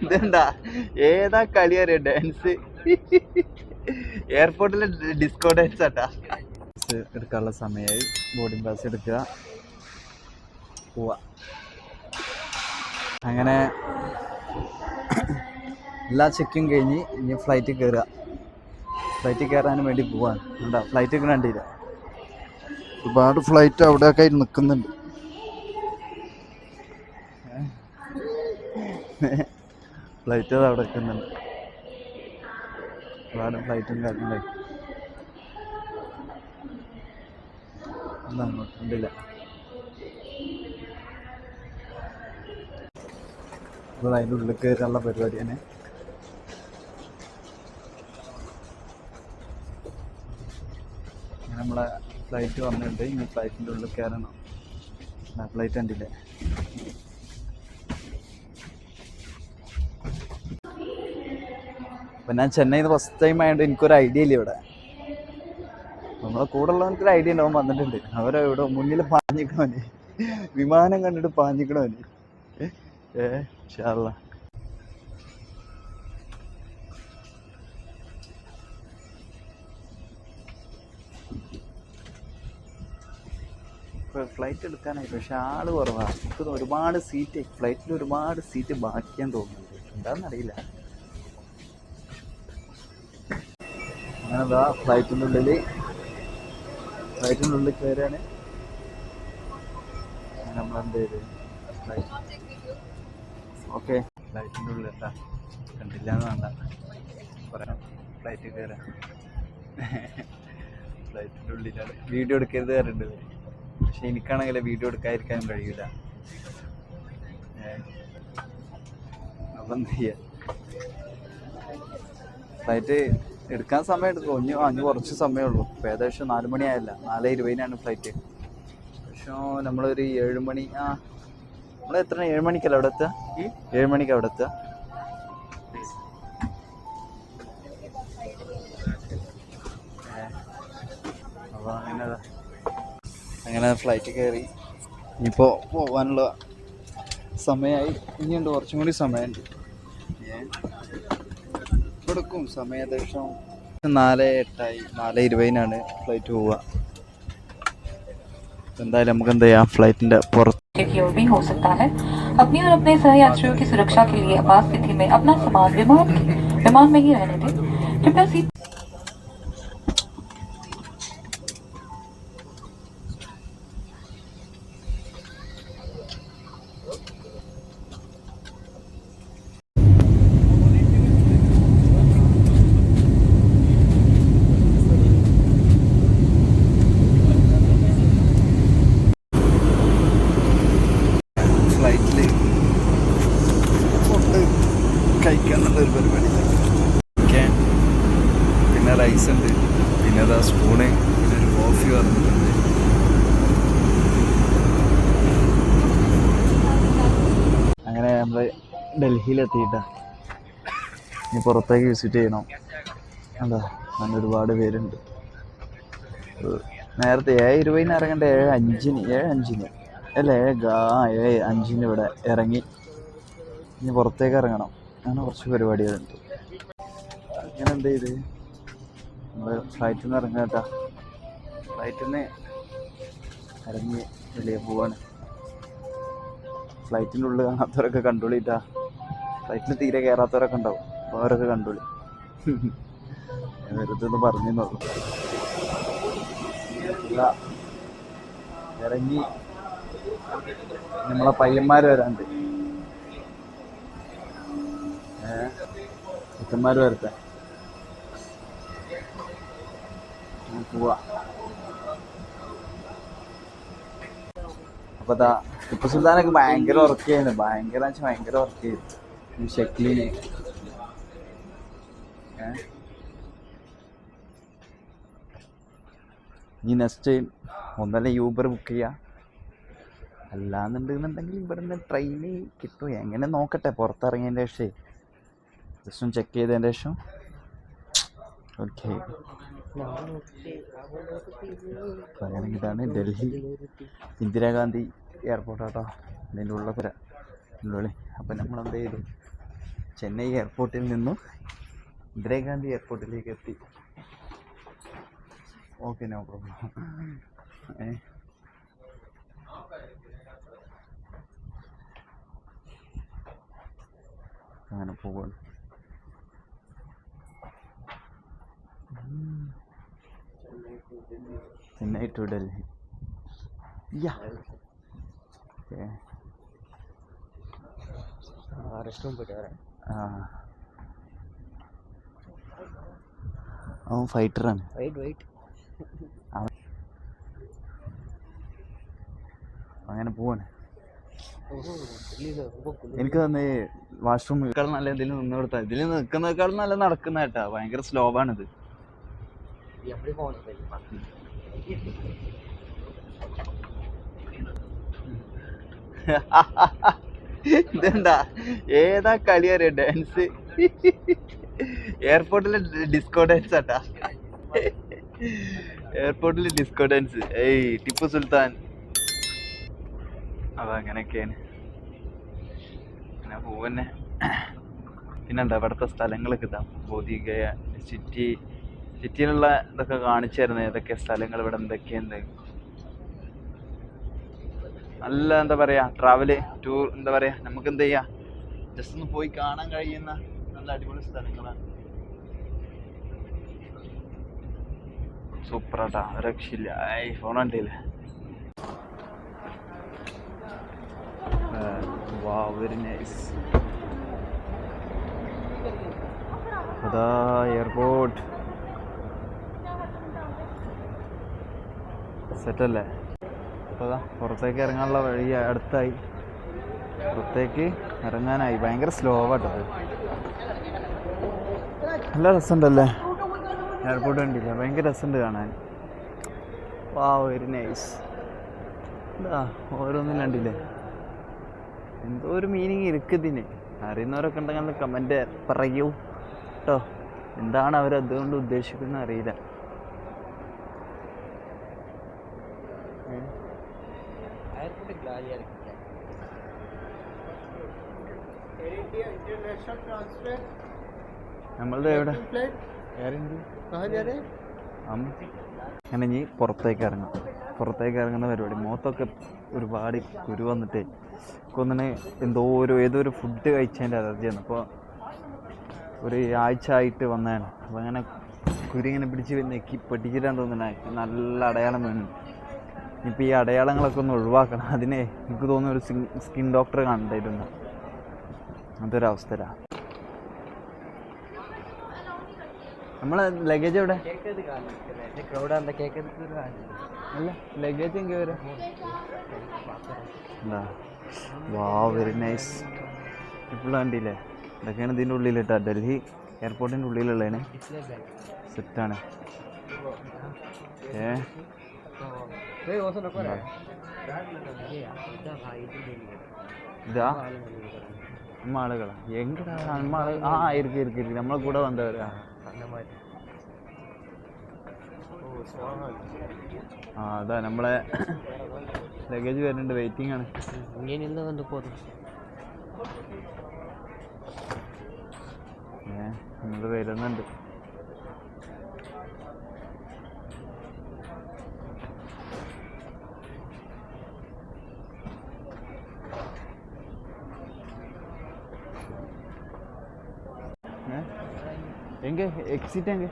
ഇതെന്താ ഏതാ കളി അറിയോ ഡാൻസ്? എയർപോർട്ടിലെ ഡിസ്കോ ഡാൻസ് ആട്ടാ. ബസ് എടുക്കാനുള്ള സമയമായി. ബോർഡിംഗ് പാസ് എടുക്കുക, പോവാ. അങ്ങനെ എല്ലാ ചെക്കിങ് കഴിഞ്ഞ് ഇനി ഫ്ലൈറ്റിൽ കയറുക. ഫ്ലൈറ്റിൽ കയറാൻ വേണ്ടി പോവാണ്. എന്താ ഫ്ലൈറ്റ് കണ്ടില്ല, ഒരുപാട് ഫ്ലൈറ്റ് അവിടെയൊക്കെ ആയിട്ട് നിൽക്കുന്നുണ്ട്. ഫ്ലൈറ്റ് അവിടെ നിൽക്കുന്നുണ്ട്, ഒരുപാട് ഫ്ലൈറ്റും കാര്യങ്ങളായി. അങ്ങോട്ട് കണ്ടില്ല. ഇപ്പോൾ അതിൻ്റെ ഉള്ളിൽ കയറാനുള്ള പരിപാടിയാണ്. നമ്മളെ ഫ്ലൈറ്റ് വന്നിട്ടുണ്ട്. ഇനി ഫ്ലൈറ്റിൻ്റെ ഉള്ളിൽ കയറണം. ഫ്ലൈറ്റ് കണ്ടില്ലേ? അപ്പം ഞാൻ ചെന്നൈയിൽ നിന്ന് ഫസ്റ്റ് ടൈം ആയതുകൊണ്ട് എനിക്കൊരു ഐഡിയ ഇല്ല ഇവിടെ. നമ്മളെ കൂടെ ഉള്ളവർക്കൊരു ഐഡിയ ഉണ്ടാവും, വന്നിട്ടുണ്ട്. അവരെ ഇവിടെ മുന്നിൽ പാഞ്ഞിക്കണോന്, വിമാനം കണ്ടിട്ട് പാഞ്ഞിക്കണോന്. ഇൻഷാ അല്ലാഹ്. ഫ്ലൈറ്റ് എടുക്കാനായിട്ട് പക്ഷെ ആള് കുറവാണ്. എനിക്ക് ഒരുപാട് സീറ്റ് ഫ്ലൈറ്റിൽ ഒരുപാട് സീറ്റ് ബാക്കിയാന്ന് തോന്നുന്നുണ്ട്, എന്താണെന്നറിയില്ല. അങ്ങനെതാ ഫ്ലൈറ്റിൻ്റെ ഉള്ളിൽ കയറാണ്. നമ്മളെന്ത് ചെയ്ത് ഓക്കെ ഫ്ലൈറ്റിൻ്റെ ഉള്ളിൽ എന്താ കണ്ടില്ല എന്ന് വേണ്ട പറയാം. ഫ്ലൈറ്റിൽ കയറാൻ ഫ്ലൈറ്റിൻ്റെ ഉള്ളിലാണ്. വീഡിയോ എടുക്കരുത് കയറേണ്ടത്. പക്ഷെ എനിക്കാണെങ്കിൽ വീഡിയോ എടുക്കാതിരിക്കാനും കഴിയില്ല. അപ്പം എന്ത് ചെയ്യാ, ഫ്ലൈറ്റ് എടുക്കാൻ സമയം എടുക്കും. അഞ്ഞ് കുറച്ച് സമയമുള്ളൂ. ഇപ്പോൾ ഏകദേശം 4 മണിയായല്ല, 4:20 ഫ്ലൈറ്റ്. പക്ഷേ നമ്മളൊരു 7 മണി നമ്മൾ എത്ര 7 മണിക്കല്ല അവിടെ എത്തുക? 7 മണിക്ക് അവിടെ എത്തുക. അപ്പോൾ അങ്ങനെ ഫ്ലൈറ്റ് കയറി. ഇനിയിപ്പോൾ പോകാനുള്ള സമയമായി. ഇനിയുണ്ട്, കുറച്ചും കൂടി സമയമുണ്ട്. കൊടുക്കും സമയം. ഏകദേശം 4:08 4:20 ഫ്ലൈറ്റ് പോവുക. എന്തായാലും നമുക്ക് എന്ത് ചെയ്യാം, ഫ്ലൈറ്റിന്റെ പുറത്ത് भी हो सकता है। अपनी और अपने सहयात्रियों की सुरक्षा के लिए आपात स्थिति में अपना सामान विमान में ही रहने दें। कृपया सीट കഴിക്കാന്നുള്ളൊരു പരിപാടി. പിന്നെ റൈസ് ഉണ്ട്, പിന്നെ അതാ സ്പൂണ്, പിന്നെ ഒരു കോഫി പറഞ്ഞിട്ടുണ്ട്. അങ്ങനെ നമ്മൾ ഡൽഹിയിലെത്തിയിട്ടാ. ഇനി പുറത്തേക്ക് വിസിറ്റ് ചെയ്യണം. എന്താ അങ്ങനെ ഒരുപാട് പേരുണ്ട്. നേരത്തെ 7:20 ഇറങ്ങേണ്ട 7:05 അല്ല 7:05 ഇവിടെ ഇറങ്ങി. ഇനി പുറത്തേക്ക് ഇറങ്ങണം. അങ്ങനെ കുറച്ച് പരിപാടികളുണ്ട്. അങ്ങനെ എന്ത് ചെയ്ത് നമ്മൾ ഫ്ലൈറ്റിൽ നിന്ന് ഇറങ്ങുക കേട്ടാ. ഫ്ലൈറ്റിൽ നിന്ന് ഇറങ്ങി വെളിയെ പോവാണ്. ഫ്ലൈറ്റിൻ്റെ ഉള്ളിൽ കാണാത്തവരൊക്കെ കണ്ടോളിട്ടാ. ഫ്ലൈറ്റിൽ തീരെ കയറാത്തവരൊക്കെ ഉണ്ടാവും, അപ്പോൾ അവരൊക്കെ കണ്ടോളി. വെറുതെ ഒന്ന് പറഞ്ഞെന്നുള്ളൂ. ഇറങ്ങി നമ്മളെ പയ്യന്മാർ വരാണ്ട്, പുത്തന്മാർ വരട്ടെ, പോവാ. അപ്പൊ ടിപ്പു സുൽത്താനൊക്കെ ഭയങ്കര വർക്ക് ചെയ്യുന്നു. ഭയങ്കര വർക്ക് ചെയ്തു ഷെക്ലീന്. ഇനി നെക്സ്റ്റ് ഒന്നല്ല യൂബർ ബുക്ക് ചെയ്യുക, അല്ലാന്നുണ്ടെന്നുണ്ടെങ്കിൽ ഇവിടുന്ന് ട്രെയിന് കിട്ടും. എങ്ങനെ നോക്കട്ടെ, പുറത്തിറങ്ങിയതിൻ്റെ ശേഷം ജസ്റ്റ് ചെക്ക് ചെയ്തതിൻ്റെ ശേഷം. ഓക്കെ, ഇതാണ് ഡൽഹി ഇന്ദിരാഗാന്ധി എയർപോർട്ടാട്ടോ. അതിൻ്റെ ഉള്ള ഉള്ളി. അപ്പം നമ്മളെന്ത് ചെയ്തു, ചെന്നൈ എയർപോർട്ടിൽ നിന്നും ഇന്ദിരാഗാന്ധി എയർപോർട്ടിലേക്ക് എത്തി. Okay, no problem. അങ്ങനെ പോവാണ്. ചെന്നൈ ടു ഡൽഹി. അവൻ ഫൈറ്ററാണ്. അങ്ങനെ പോവാണ്. എനിക്ക് തന്നെ വാഷ്റൂം നല്ല ഇതിൽ നിന്ന് കൊടുത്താൽ, ഇതിൽ നിൽക്കുന്നേക്കാളും നല്ല നടക്കുന്ന കേട്ടാ. ഭയങ്കര സ്ലോവാണിത്. ഇതെന്താ, ഏതാ കളി അറിയാ? ഡാൻസ് എയർപോർട്ടിലെ ഡിസ്കോ ഡാൻസ് ആട്ടാ. എയർപോർട്ടിലെ ഡിസ്കോ ഡാൻസ്. ഏയ് ടിപ്പു സുൽത്താൻ. അതങ്ങനെയൊക്കെയാണ്. പിന്നെ പോവന്നെ. പിന്നെന്താ ഇവിടുത്തെ സ്ഥലങ്ങളൊക്കെ ഇതാ. ബോധിഗയ സിറ്റിയിലുള്ള ഇതൊക്കെ കാണിച്ചു തരുന്നത്. ഏതൊക്കെ സ്ഥലങ്ങൾ ഇവിടെ എന്തൊക്കെയുണ്ട്. നല്ല എന്താ പറയാ, ട്രാവല് ടൂർ എന്താ പറയാ, നമുക്ക് എന്ത് ചെയ്യാ, ജസ്റ്റ് ഒന്ന് പോയി കാണാൻ കഴിയുന്ന നല്ല അടിപൊളി സ്ഥലങ്ങളാണ്. സൂപ്പറാട്ടാ, രക്ഷയില്ല. ഫോൺ കണ്ടില്ലേ? Wow, very nice. അതാ എയർപോർട്ട് സെറ്റല്ലേ? അപ്പോൾ അതാ പുറത്തേക്ക് ഇറങ്ങാനുള്ള വഴി അടുത്തായി. പുറത്തേക്ക് ഇറങ്ങാനായി. ഭയങ്കര സ്ലോ ആട്ടത്. നല്ല രസമുണ്ടല്ലേ എയർപോർട്ട്? കണ്ടില്ല, ഭയങ്കര രസമുണ്ട് കാണാൻ. വാവ്, വെരി നൈസ്. എന്താ ഓരോന്നും കണ്ടില്ലേ? എന്തോ ഒരു മീനിങ് ഇരിക്കുന്നതിന്. അറിയുന്നവരൊക്കെ ഉണ്ടെങ്കിൽ കമൻറ്റ് പറയൂ കേട്ടോ. എന്താണ് അവരതുകൊണ്ട് ഉദ്ദേശിക്കുന്നത് അറിയില്ല. നമ്മളുടെ എവിടെ അങ്ങനെ ഇനി പുറത്തേക്ക് ഇറങ്ങാം. പുറത്തേക്ക് ഇറങ്ങുന്ന പരിപാടി. മുഖത്തൊക്കെ ഒരുപാട് കുരു വന്നിട്ട് കൊന്നിന് ഏതൊരു ഫുഡ് കഴിച്ചതിൻ്റെ അലർജിയാണ്. അപ്പോൾ ഒരു ആഴ്ച ആയിട്ട് വന്നതാണ്. അപ്പോൾ അങ്ങനെ കുരു ഇങ്ങനെ പിടിച്ച് നെക്കി പൊട്ടിച്ചിട്ടാൻ തോന്നുന്നത്. നല്ല അടയാളം വേണം. ഇപ്പോൾ ഈ അടയാളങ്ങളൊക്കെ ഒന്ന് ഒഴിവാക്കണം. അതിനെ എനിക്ക് തോന്നുന്നു ഒരു സ്കിൻ ഡോക്ടറെ കണ്ടിരുന്നു. അതൊരവസ്ഥയിലാണ്. നമ്മളെ ലഗേജ് എവിടെ? അല്ല, ലഗേജ് എങ്കിൽ വരാം. എന്താ, വാ, വെരി നൈസ്. ഇപ്പോൾ കണ്ടില്ലേ, ഇതൊക്കെയാണ് ഇതിൻ്റെ ഉള്ളിലിട്ടാ. ഡൽഹി എയർപോർട്ടിൻ്റെ ഉള്ളിലുള്ളതാണ്. സെറ്റാണ്. ഇതാ நம்ம ஆளுகளா? எங்கடா நம்ம ஆளு? இருக்கு നമ്മളെ കൂടെ വന്നവരാ. അതാ നമ്മളെ ലഗേജ് വരുന്നുണ്ട്. വെയിറ്റിംഗ് ആണ്. നമ്മൾ വരുന്നുണ്ട്. எங்க எக்ஸிட் எங்க?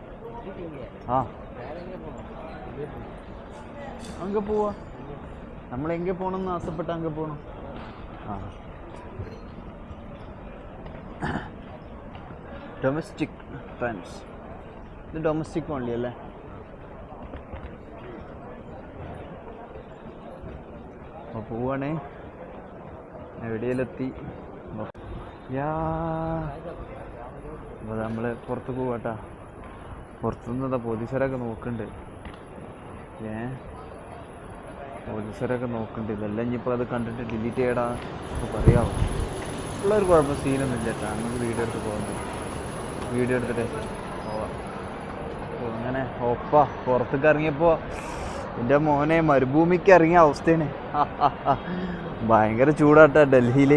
அங்கே போவா. നമ്മൾ എங்கே പോകണമെന്ന് ആസപ്പെട്ട അങ്ങ് പോകണം. Domestic friends. ഇത് ഡൊമസ്റ്റിക് ഓൺലി അല്ലേ? അപ്പോൾ പോവാണേ. എവിടെയെത്തി? അപ്പോൾ നമ്മൾ പുറത്ത് പോവാട്ടാ. പുറത്തുനിന്ന് പോലീസുകാരൊക്കെ നോക്കുന്നുണ്ട്. പോലീസുകാരൊക്കെ നോക്കുന്നുണ്ട്. ഇതെല്ലാം ഇനിയിപ്പോൾ അത് കണ്ടിട്ട് ഡിലീറ്റ് ചെയ്യടാ അപ്പോൾ പറയാമോ? ഉള്ളൊരു കുഴപ്പം സീനൊന്നും ഇല്ല കേട്ടോ. നമുക്ക് വീഡിയോ എടുത്ത് പോകുന്നത്. വീഡിയോ എടുത്തിട്ട് പോവാം. അപ്പോൾ അങ്ങനെ പുറത്തേക്ക് ഇറങ്ങിയപ്പോൾ എൻ്റെ മോനെ മരുഭൂമിക്ക് ഇറങ്ങിയ അവസ്ഥയാണ്. ഭയങ്കര ചൂടാട്ടാ ഡൽഹിയിൽ.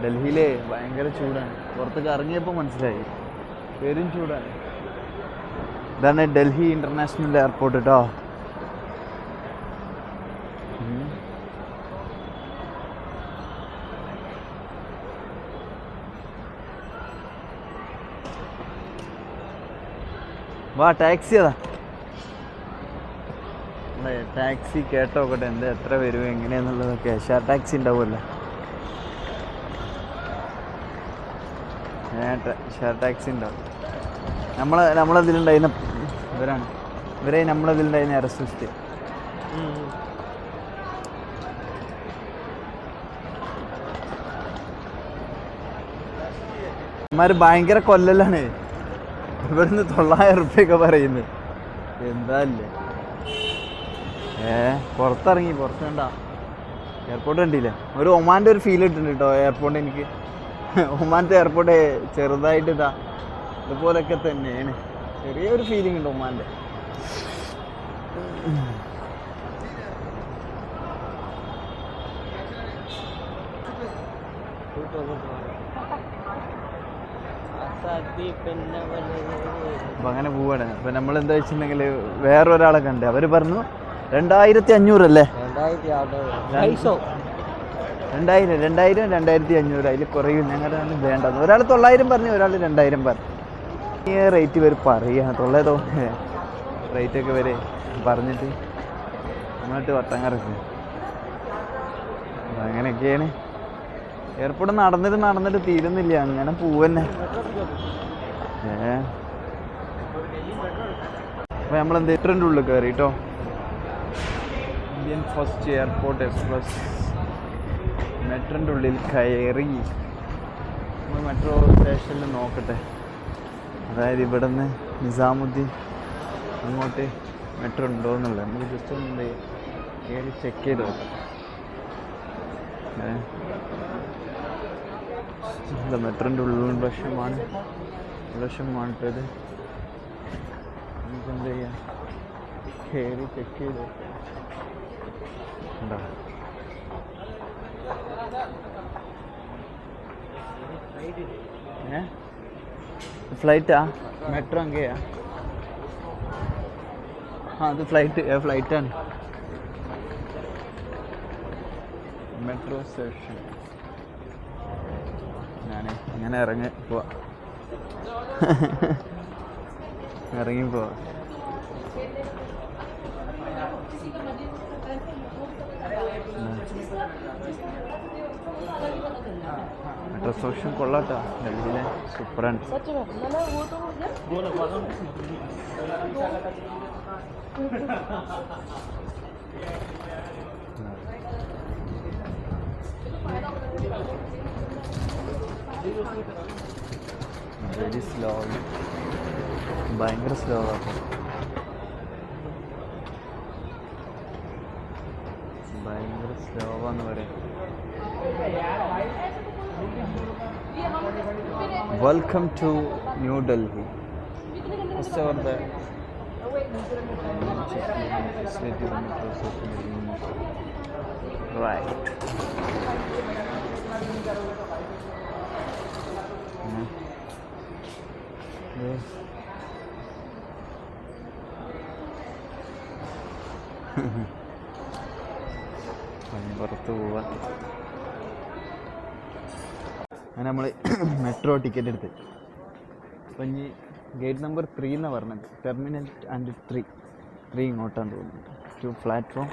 ഡൽഹിയിലെ ഭയങ്കര ചൂടാണ്. പുറത്തേക്ക് ഇറങ്ങിയപ്പോൾ മനസ്സിലായി, പെരും ചൂടാണ്. ഇതാണ് ഡൽഹി ഇൻ്റർനാഷണൽ എയർപോർട്ട് കേട്ടോ. വാ, ടാക്സി അതാ. നമ്മളെ ടാക്സി കേട്ടോക്കട്ടെ എന്താ എത്ര വരും എങ്ങനെയാന്നുള്ളതൊക്കെ. ഷെയർ ടാക്സി ഉണ്ടാവുമല്ലോ, ഷെയർ ടാക്സി ഉണ്ടാവും. നമ്മളതിലുണ്ടായിരുന്ന ഇവരെ നമ്മളതിലുണ്ടായിരുന്ന അറസ്റ്റ്. ഇവന്മാർ ഭയങ്കര കൊല്ലലാണ്. ഇവിടുന്ന് 900 റുപ്യൊക്കെ പറയുന്നത്. എന്താ അല്ലേ പുറത്തിറങ്ങി, പുറത്ത് കണ്ട എയർപോർട്ട് കണ്ടില്ലേ. ഒരു ഒമാൻ്റെ ഒരു ഫീൽ കിട്ടുന്നുണ്ട് കേട്ടോ എയർപോർട്ട്. എനിക്ക് ഒമാനത്തെ എയർപോർട്ട് ചെറുതായിട്ട് ഇതുപോലൊക്കെ തന്നെയാണ്, ചെറിയൊരു ഫീലിംഗ് ഉണ്ട് ഒമാൻ്റെ. അപ്പം അങ്ങനെ പോവാണ്. അപ്പം നമ്മളെന്താ വെച്ചിട്ടുണ്ടെങ്കിൽ വേറൊരാളെ കണ്ട്, അവർ പറഞ്ഞു 2500 അല്ലേ, 2000 2500 അതിൽ കുറയും. ഞങ്ങളുടെ വേണ്ടത്. ഒരാൾ 900 പറഞ്ഞു, ഒരാൾ 2000 പറഞ്ഞു. ഈ റേറ്റ് ഇവർ പറയുക 900 റേറ്റൊക്കെ വരെ പറഞ്ഞിട്ട് നമ്മളിട്ട് വട്ടങ്ങറക്ക്. അപ്പം അങ്ങനെയൊക്കെയാണ്. എയർപോർട്ട് നടന്നിട്ട് തീരുന്നില്ല, അങ്ങനെ പോവന്നെ. അപ്പം നമ്മളെന്ത് മെട്രോൻ്റെ ഉള്ളിൽ കയറി കേട്ടോ. ഇന്ത്യൻ ഫസ്റ്റ് എയർപോർട്ട് എക്സ്പ്രസ് മെട്രോൻ്റെ ഉള്ളിൽ കയറി. നമ്മൾ മെട്രോ സ്റ്റേഷനിൽ നോക്കട്ടെ, അതായത് ഇവിടെ നിന്ന് നിസാമുദ്ദീൻ അങ്ങോട്ട് മെട്രോ ഉണ്ടോ എന്നുള്ളത് നമുക്ക് ജസ്റ്റ് ഒന്ന് കയറി ചെക്ക് ചെയ്ത് നോക്കാം. മെട്രോൻ്റെ ഉൾവശമാണ് ഇത്. നമുക്ക് എന്ത് ചെയ്യാം, കയറി ചെക്ക് ചെയ്ത് ഉണ്ടോ. ഫ്ലൈറ്റാ മെട്രോ അങ്ങനെയാ? അത് ഫ്ലൈറ്റാണ്. Metro station. ഞാൻ ഇറങ്ങി പോവാ. മെട്രോ സ്റ്റേഷൻ കൊള്ളാട്ടോ, ഡൽഹിയിലെ സൂപ്പറാണ്. വെരി സ്ലോ, ഭയങ്കര സ്ലോ ആണ്, ഭയങ്കര സ്ലോ ആണെന്ന് പറയാം. Welcome to New Delhi. Right. പുറത്ത് പോവാ. അങ്ങനെ നമ്മൾ മെട്രോ ടിക്കറ്റ് എടുത്ത് അപ്പം ഇനി ഗേറ്റ് നമ്പർ 3 എന്നാണ് പറഞ്ഞത്. ടെർമിനൽ ആൻഡ് 3 ഇങ്ങോട്ടാണ് തോന്നുന്നുണ്ട്. 2 പ്ലാറ്റ്ഫോം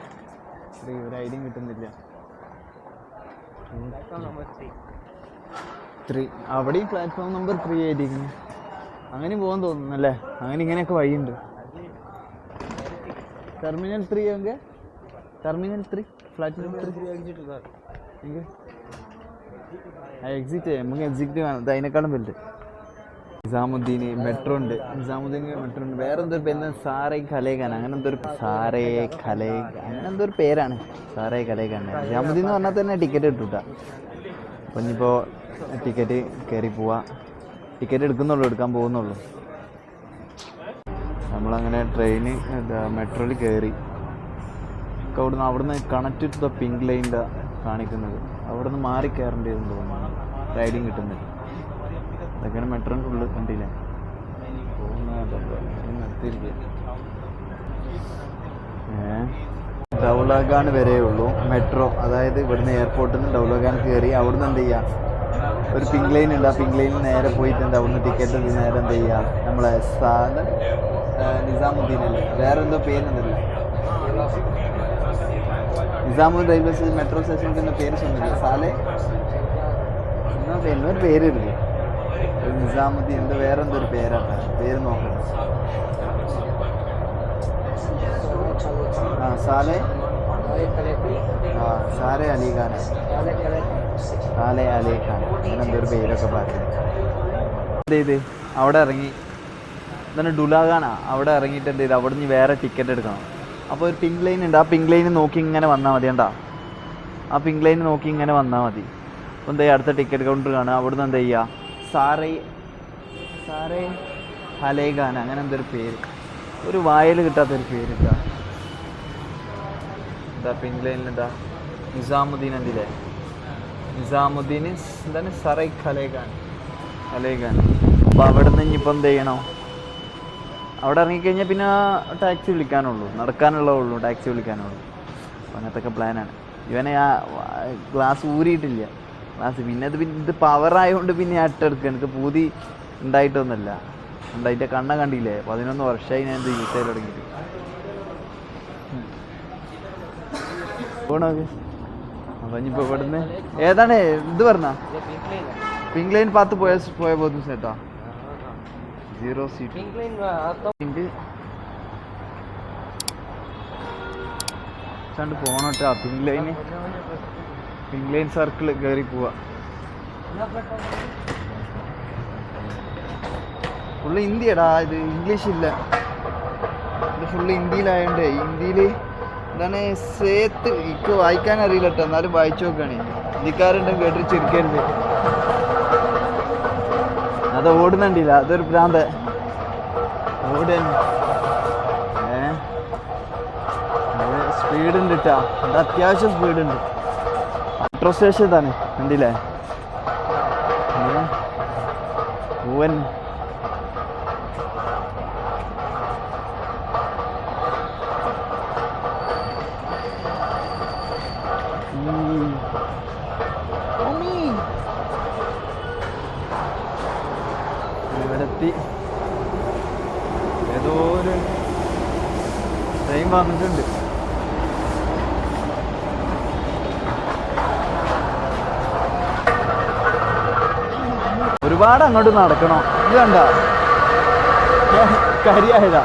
3. ഒരു ഐഡിയും കിട്ടുന്നില്ല. 3 അവിടെയും പ്ലാറ്റ്ഫോം നമ്പർ 3 ആയിരിക്കുന്നു. അങ്ങനെ പോകാൻ തോന്നുന്നല്ലേ. അങ്ങനെ ഇങ്ങനെയൊക്കെ വഴിയുണ്ട്. ടെർമിനൽ 3 എങ്കിൽ ടെർമിനൽ 3 ഫ്ലാറ്റ് നമ്പർ 3 എക്സിറ്റ് നമുക്ക് എക്സിറ്റ് കാണാം. ഇത് അതിനേക്കാളും വലുത്. നിസാമുദ്ദീൻ മെട്രോ ഉണ്ട്. വേറെ എന്തൊരു പേര്, സാറേ ഖലേഖാൻ അങ്ങനെ എന്തൊരു അങ്ങനെ എന്തൊരു പേരാണ്. സാറേ ഖലേഖാൻ. നിസാമുദ്ദീൻ എന്ന് പറഞ്ഞാൽ തന്നെ ടിക്കറ്റ് കിട്ടൂട്ടാ. അപ്പം ഇനിയിപ്പോൾ ടിക്കറ്റ് കയറി പോവാ. ടിക്കറ്റ് എടുക്കാൻ പോകുന്നുള്ളൂ. നമ്മളങ്ങനെ ട്രെയിന് മെട്രോയിൽ കയറി. അവിടുന്ന് കണക്ട് ടു ദ പിങ്ക് ലൈൻ്റെ കാണിക്കുന്നത്. അവിടെ നിന്ന് മാറി കയറേണ്ടി തോന്നുന്നു. റൈഡിങ് കിട്ടുന്നില്ല. അതൊക്കെയാണ് മെട്രോൻ്റെ ഉള്ളിൽ കണ്ടില്ലേ നിർത്തിയിരിക്കുക. ഡൗലഗാൻ വരേ ഉള്ളൂ മെട്രോ. അതായത് ഇവിടുന്ന് എയർപോർട്ടിൽ നിന്ന് ഡൗലഗാൻ കയറി അവിടുന്ന് എന്ത് ചെയ്യുക, ഒരു പിങ്ക് ലൈൻ ഉണ്ട്. ആ പിങ്ക് ലൈനിൽ നേരെ പോയിട്ടുണ്ട്. അവിടുന്ന് ടിക്കറ്റ് എടുത്ത് നേരെ എന്ത് ചെയ്യുക, നമ്മളെ നിസാമുദ്ദീൻ അല്ലേ, വേറെ എന്തോ പേരെന്തല്ല, നിസാമുദ്ദീൻ റെയിൽവേ സ്റ്റേഷൻ മെട്രോ സ്റ്റേഷനിൽ എന്ന പേര് சொன்னது സാലേ എന്നാ എന്നൊരു പേരില്ലേ, നിസാമുദ്ദീൻ എന്തോ വേറെ എന്തോ ഒരു പേരാണ്, പേര് നോക്കണം. സാലേ സാലേ അലിഖാൻ, സാലേ അലിഖാൻ അങ്ങനെന്തോ ഒരു പേരൊക്കെ പറഞ്ഞു. എന്ത് ചെയ്ത് അവിടെ ഇറങ്ങി, എന്താണ് ഡുലാഗാനാ, അവിടെ ഇറങ്ങിയിട്ട് എന്ത് ചെയ്ത് അവിടെ നിന്ന് വേറെ ടിക്കറ്റ് എടുക്കണം. അപ്പോൾ ഒരു പിങ്ക് ലൈൻ ഉണ്ട്. ആ പിങ്ക് ലൈൻ നോക്കി ഇങ്ങനെ വന്നാൽ മതി. കണ്ടാ, ആ പിങ്ക് ലൈൻ നോക്കി ഇങ്ങനെ വന്നാൽ മതി. അപ്പോൾ എന്താ ചെയ്യുക, അടുത്ത ടിക്കറ്റ് കൗണ്ടർ കാണുക. അവിടുന്ന് എന്താ ചെയ്യുക, സാറേ ഹലേഖാൻ അങ്ങനെ എന്തൊരു പേര്, ഒരു വായൽ കിട്ടാത്തൊരു പേര്. എന്താ പിങ്ക് ലൈനിൽ എന്താ നിസാമുദ്ദീൻ എന്തില്ലേ, നിസാമുദ്ദീൻ എന്താണ് സറൈ ഹലേഖാൻ. അപ്പോൾ അവിടെ നിന്ന് ഇനിയിപ്പോൾ എന്ത് ചെയ്യണോ, അവിടെ ഇറങ്ങിക്കഴിഞ്ഞാൽ പിന്നെ ടാക്സി വിളിക്കാനുള്ളൂ, നടക്കാനുള്ളൂ, ടാക്സി വിളിക്കാനുള്ളൂ. അപ്പോൾ അങ്ങനത്തെ പ്ലാനാണ്. ഇവനെ ആ ഗ്ലാസ് ഊരിയിട്ടില്ല ഗ്ലാസ്. പിന്നെ ഇത് പവറായതുകൊണ്ട് പിന്നെ അട്ടെടുക്കുക. എനിക്ക് പൂതി ഉണ്ടായിട്ടൊന്നുമല്ല, അതിൻ്റെ കണ്ണ കണ്ടില്ലേ, 11 വർഷമായി ഞാൻ ഇത് യൂസ് ചെയ്ത് തുടങ്ങിയിട്ട്. പോണോ അപ്പം ഇനിയിപ്പോൾ ഇവിടുന്ന് ഏതാണ് ഇത് പറഞ്ഞ പിങ്ക് ലൈൻ പാത്ത് പോയ പോകുന്നു ചേട്ടാ, 0 സീറ്റ് ചാണ്ട് പോണോട്ടാ. പിങ്ക് ലൈൻ സർക്കിൾ കയറി പോവാ. ഫുള്ള് ഹിന്ദിയടാ, ഇത് ഇംഗ്ലീഷ് ഇല്ല. ഇത് ഫുള്ള് ഹിന്ദിയിലായോണ്ട് ഹിന്ദിയിൽ എന്താണ് സേത്ത് എനിക്ക് വായിക്കാൻ അറിയില്ല കേട്ടോ, എന്നാലും വായിച്ചു നോക്കുകയാണ്. ഹിന്ദിക്കാരുണ്ടെങ്കിൽ കേട്ടിട്ട് ചിരിക്കരുത്. അത് ഓടുന്നുണ്ടില്ല, അതൊരു ഭ്രാന്ത് ഓടുക. സ്പീഡുണ്ട് കേട്ടാ, അത് അത്യാവശ്യം സ്പീഡുണ്ട്. മെട്രോ സ്റ്റേഷൻ ഇതാണ് കണ്ടില്ലേ, പൂവൻ. ഇവിടെത്തി ഏതോ ഒരു ട്രെയിൻ വന്നിട്ടുണ്ട്. ഒരുപാട് അങ്ങോട്ട് നടക്കണോ, ഇത് കണ്ട കരിയായതാ.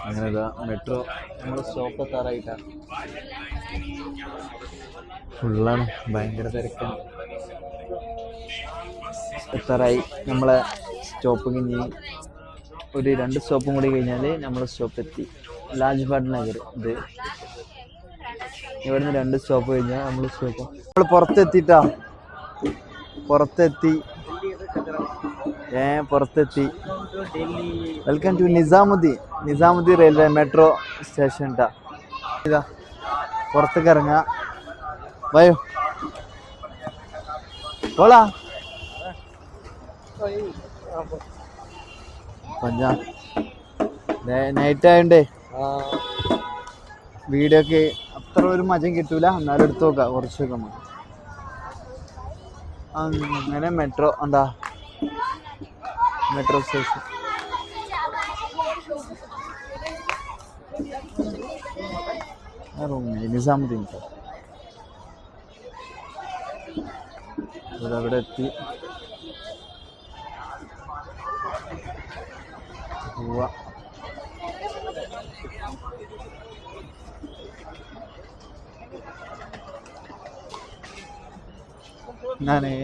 അങ്ങനെ മെട്രോ നമ്മുടെ സ്റ്റോപ്പ് എത്താറായിട്ടാണ്. ഫുള്ളാണ്, ഭയങ്കര തിരക്കാണ്. എത്താറായി നമ്മളെ സ്റ്റോപ്പ്. കഴിഞ്ഞ് ഒരു 2 സ്റ്റോപ്പും കൂടി കഴിഞ്ഞാൽ നമ്മളെ സ്റ്റോപ്പ് എത്തി, ലാജ്പാട്ട് നഗർ. ഇത് ഇവിടുന്ന് 2 സ്റ്റോപ്പ് കഴിഞ്ഞാൽ നമ്മൾ സ്റ്റോപ്പ്. നമ്മൾ പുറത്തെത്തിട്ടാ, പുറത്തെത്തി. Welcome to Nizamuddin railway metro station ട്ടാ. ഇതാ പുറത്തേക്ക് ഇറങ്ങുക, വയോ പോളാ. നൈറ്റ് ആയോണ്ടേ വീഡിയോ ഒക്കെ അത്ര ഒരു മജം കിട്ടൂല, എന്നാലും എടുത്തു നോക്കാം കുറച്ചൊക്കെ നമുക്ക്. അങ്ങനെ മെട്രോ എന്താ മെട്രോ സ്റ്റേഷൻ. നിസാമുദ്ദീൻ അവിടെ എത്തി. പോവാ. ഞാനേ